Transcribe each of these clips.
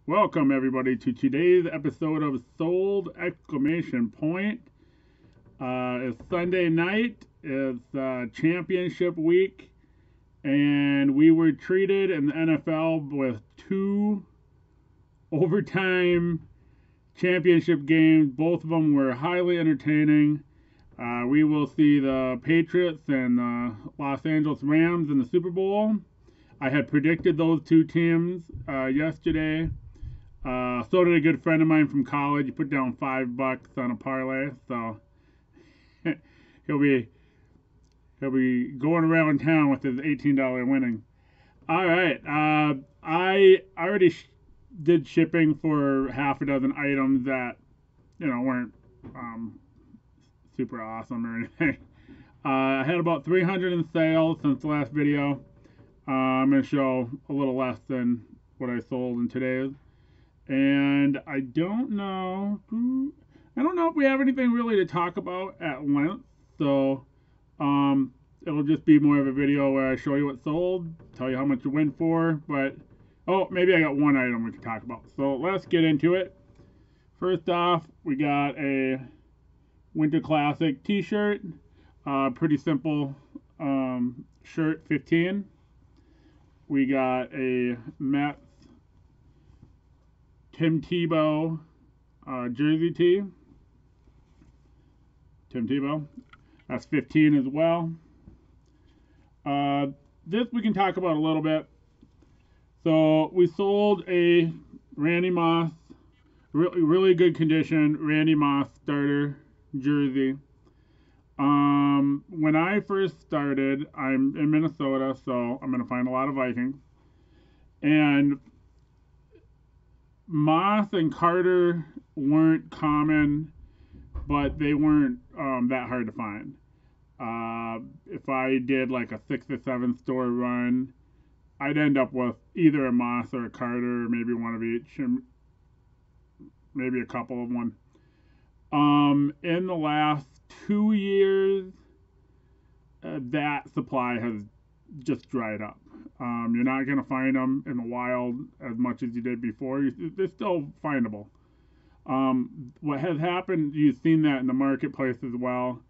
Welcome everybody to today's episode of Sold! Exclamation Point. It's Sunday night. It's championship week, and we were treated in the NFL with two overtime championship games. Both of them were highly entertaining. We will see the Patriots and the Los Angeles Rams in the Super Bowl. I had predicted those two teams yesterday. So did a good friend of mine from college. He put down $5 on a parlay, so he'll be going around town with his $18 winning. All right, I already did shipping for half a dozen items that weren't super awesome or anything. I had about 300 in sales since the last video. I'm gonna show a little less than what I sold in today's. And I don't know if we have anything really to talk about at length, so it'll just be more of a video where I show you what sold, tell you how much you went for, but maybe I got one item we can talk about. So let's get into it. First off, we got a Winter Classic t-shirt, pretty simple shirt, 15. We got a Mets Tim Tebow jersey tee. Tim Tebow. That's 15 as well. This we can talk about a little bit. So we sold a Randy Moss, really good condition, Randy Moss starter jersey. When I first started, I'm in Minnesota, so I'm going to find a lot of Vikings. And Moss and Carter weren't common, but they weren't that hard to find. If I did like a 6 or 7 store run, I'd end up with either a Moss or a Carter, or maybe one of each, and maybe a couple of one. In the last 2 years, that supply has just dried up. You're not going to find them in the wild as much as you did before. They're still findable. What has happened, you've seen that in the marketplace as well.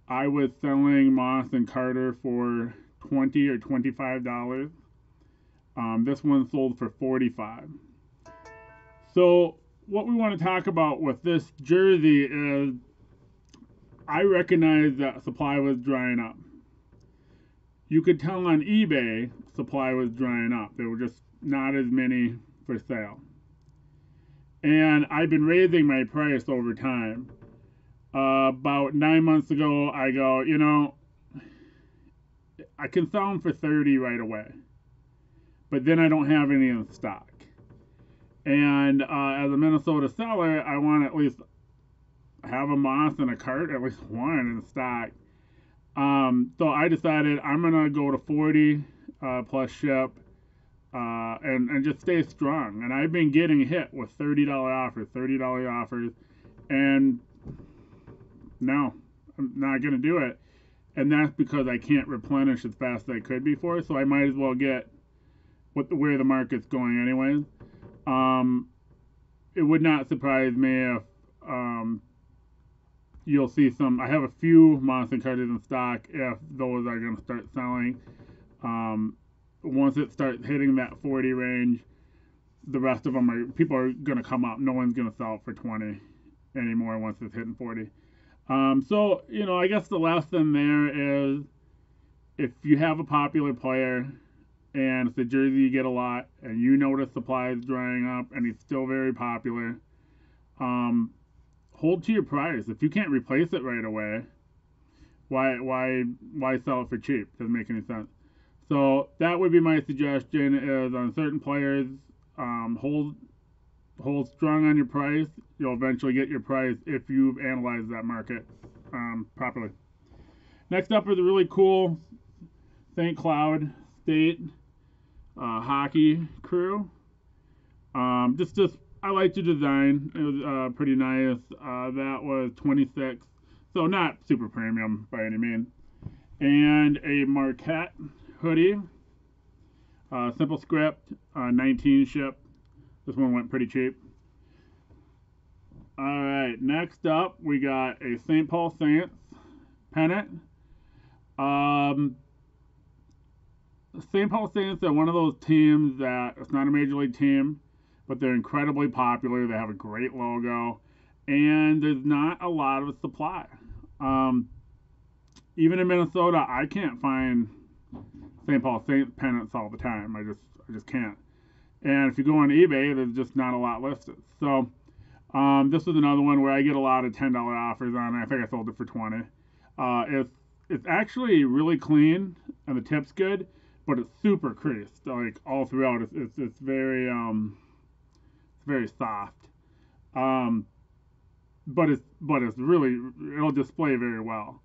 I was selling Moss and Carter for $20 or $25. This one sold for $45. So what we want to talk about with this jersey is I recognize that supply was drying up. You could tell on eBay supply was drying up. There were just not as many for sale. And I've been raising my price over time. About 9 months ago, I go, I can sell them for 30 right away. But then I don't have any in stock. And as a Minnesota seller, I want to at least have a Moss and a cart, at least one in stock. So I decided I'm gonna go to 40 plus ship and just stay strong. And I've been getting hit with $30 offers, and no, I'm not gonna do it. And that's because I can't replenish as fast as I could before. So I might as well get where the market's going anyways. It would not surprise me if you'll see some. I have a few Moss and Carters in stock if those are going to start selling. Once it starts hitting that 40 range, the rest of them people are going to come up. No one's going to sell it for 20 anymore once it's hitting 40. So, I guess the lesson there is if you have a popular player and it's a jersey you get a lot and you notice supply is drying up and he's still very popular, hold to your price. If you can't replace it right away, why sell it for cheap? Doesn't make any sense. So that would be my suggestion: is on certain players, hold strong on your price. You'll eventually get your price if you've analyzed that market properly. Next up is a really cool St. Cloud State hockey crew. Just I like the design. It was pretty nice. That was 26, so not super premium by any means. And a Marquette hoodie, simple script, 19 ship. This one went pretty cheap. All right, next up we got a St. Paul Saints pennant. St. Paul Saints are one of those teams that it's not a major league team, but they're incredibly popular. They have a great logo, and there's not a lot of supply. Even in Minnesota, I can't find St. Paul Saints pennants all the time. I just can't. And if you go on eBay, there's just not a lot listed. So this is another one where I get a lot of $10 offers on it. I think I sold it for 20. It's actually really clean and the tip's good, but it's super creased. Like all throughout, it's very soft. But it's really, it'll display very well.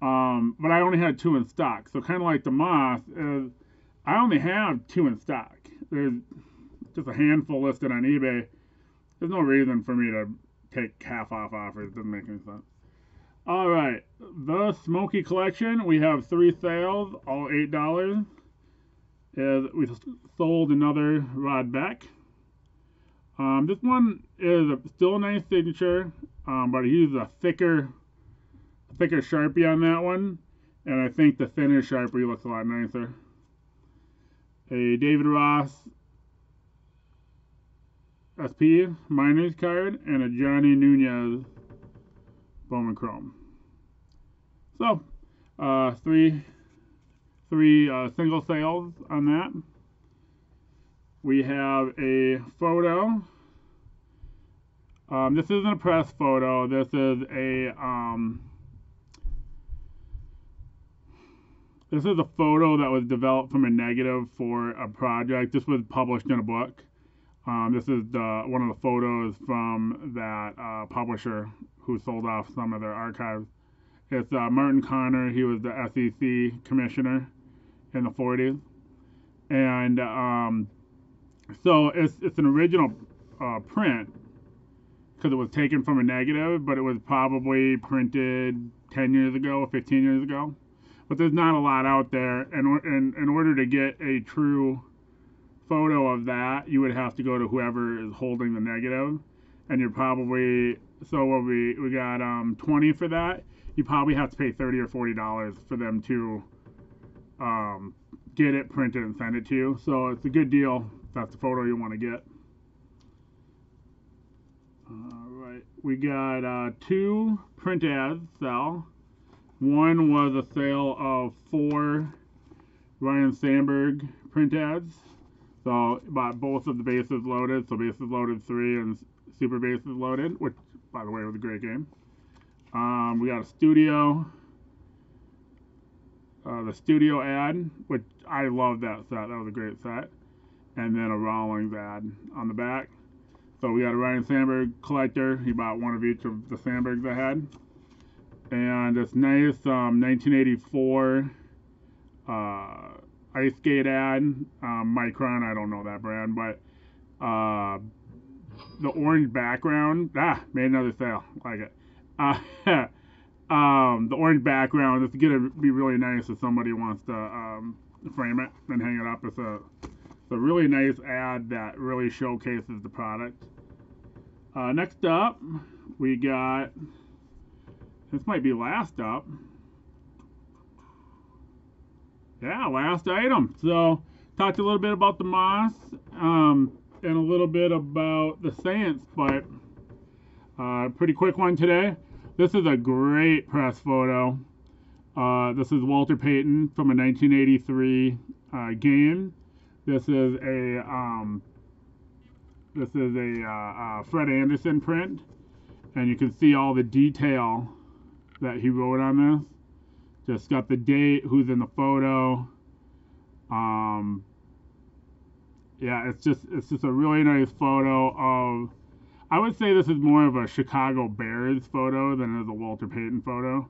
But I only had 2 in stock, so kind of like the moth is, I only have 2 in stock. There's just a handful listed on eBay. There's no reason for me to take half off offers. It doesn't make any sense. All right, the Smoky Collection. We have 3 sales, all $8. We sold another Rod Beck. This one is still a nice signature, but I used a thicker Sharpie on that one, and I think the thinner Sharpie looks a lot nicer. A David Ross SP Miners card, and a Johnny Nunez Bowman Chrome. So, three single sales on that. We have a photo. This isn't a press photo. This is a photo that was developed from a negative for a project. This was published in a book. This is one of the photos from that publisher who sold off some of their archives. It's Martin Connor. He was the SEC commissioner in the 40s. And so it's an original print because it was taken from a negative, but it was probably printed 10 years ago, 15 years ago. But there's not a lot out there. And in order to get a true photo of that, you would have to go to whoever is holding the negative. And you're probably, so what we got 20 for that. You probably have to pay $30 or $40 for them to get it printed and send it to you. So it's a good deal if that's the photo you want to get. All right, we got 2 print ads sell. One was a sale of 4 Ryne Sandberg print ads. So bought both of the bases loaded. So bases loaded 3 and super bases loaded, which by the way was a great game. We got a studio. The studio ad, which I love that set. That was a great set. And then a Rawlings ad on the back. So we got a Ryne Sandberg collector. He bought one of each of the Sandbergs I had. And this nice 1984 ice skate ad. Micron, I don't know that brand, but the orange background. Made another sale. Like it. The orange background, it's going to be really nice if somebody wants to frame it and hang it up. It's a really nice ad that really showcases the product. Next up, we got, this might be last up. Yeah, last item. So, talked a little bit about the moss and a little bit about the Saints, but pretty quick one today. This is a great press photo. This is Walter Payton from a 1983 game. This is a Fred Anderson print, and you can see all the detail that he wrote on this. Just got the date, who's in the photo. Yeah, it's just a really nice photo of. I would say this is more of a Chicago Bears photo than it is a Walter Payton photo,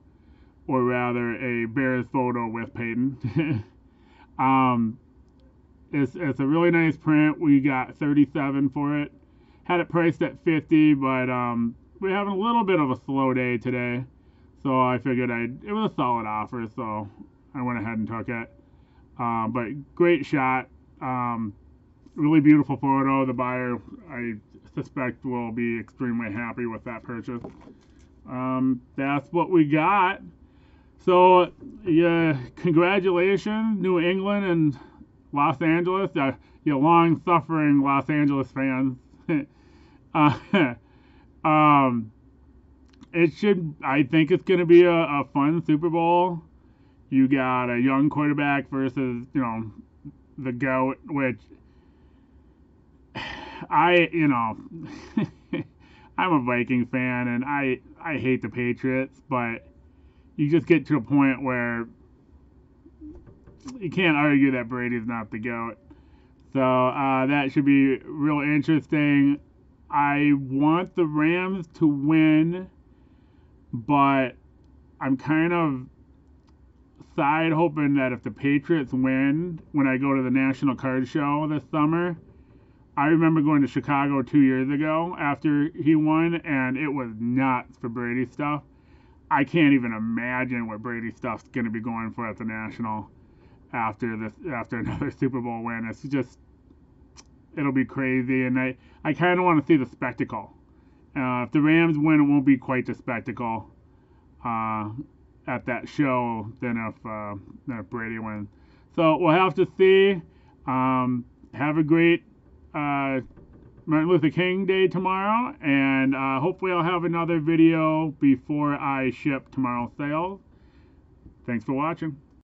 or rather a Bears photo with Payton. It's a really nice print. We got 37 for it. Had it priced at 50, but we're having a little bit of a slow day today, so I figured it was a solid offer, so I went ahead and took it. But great shot. really beautiful photo. The buyer, I suspect, will be extremely happy with that purchase. That's what we got. So, yeah, congratulations, New England and Los Angeles, you long-suffering Los Angeles fans. um, I think it's going to be a fun Super Bowl. You got a young quarterback versus, the GOAT, which I'm a Viking fan, and I hate the Patriots, but you just get to a point where you can't argue that Brady's not the GOAT. So that should be real interesting. I want the Rams to win, but I'm kind of side hoping that if the Patriots win, when I go to the National Card Show this summer, I remember going to Chicago 2 years ago after he won, and it was nuts for Brady stuff. I can't even imagine what Brady stuff's going to be going for at the National after another Super Bowl win. It's just, it'll be crazy, and I kind of want to see the spectacle. If the Rams win, it won't be quite the spectacle at that show than if Brady wins. So we'll have to see. Have a great Martin Luther King Day tomorrow, and hopefully I'll have another video before I ship tomorrow's sales. Thanks for watching.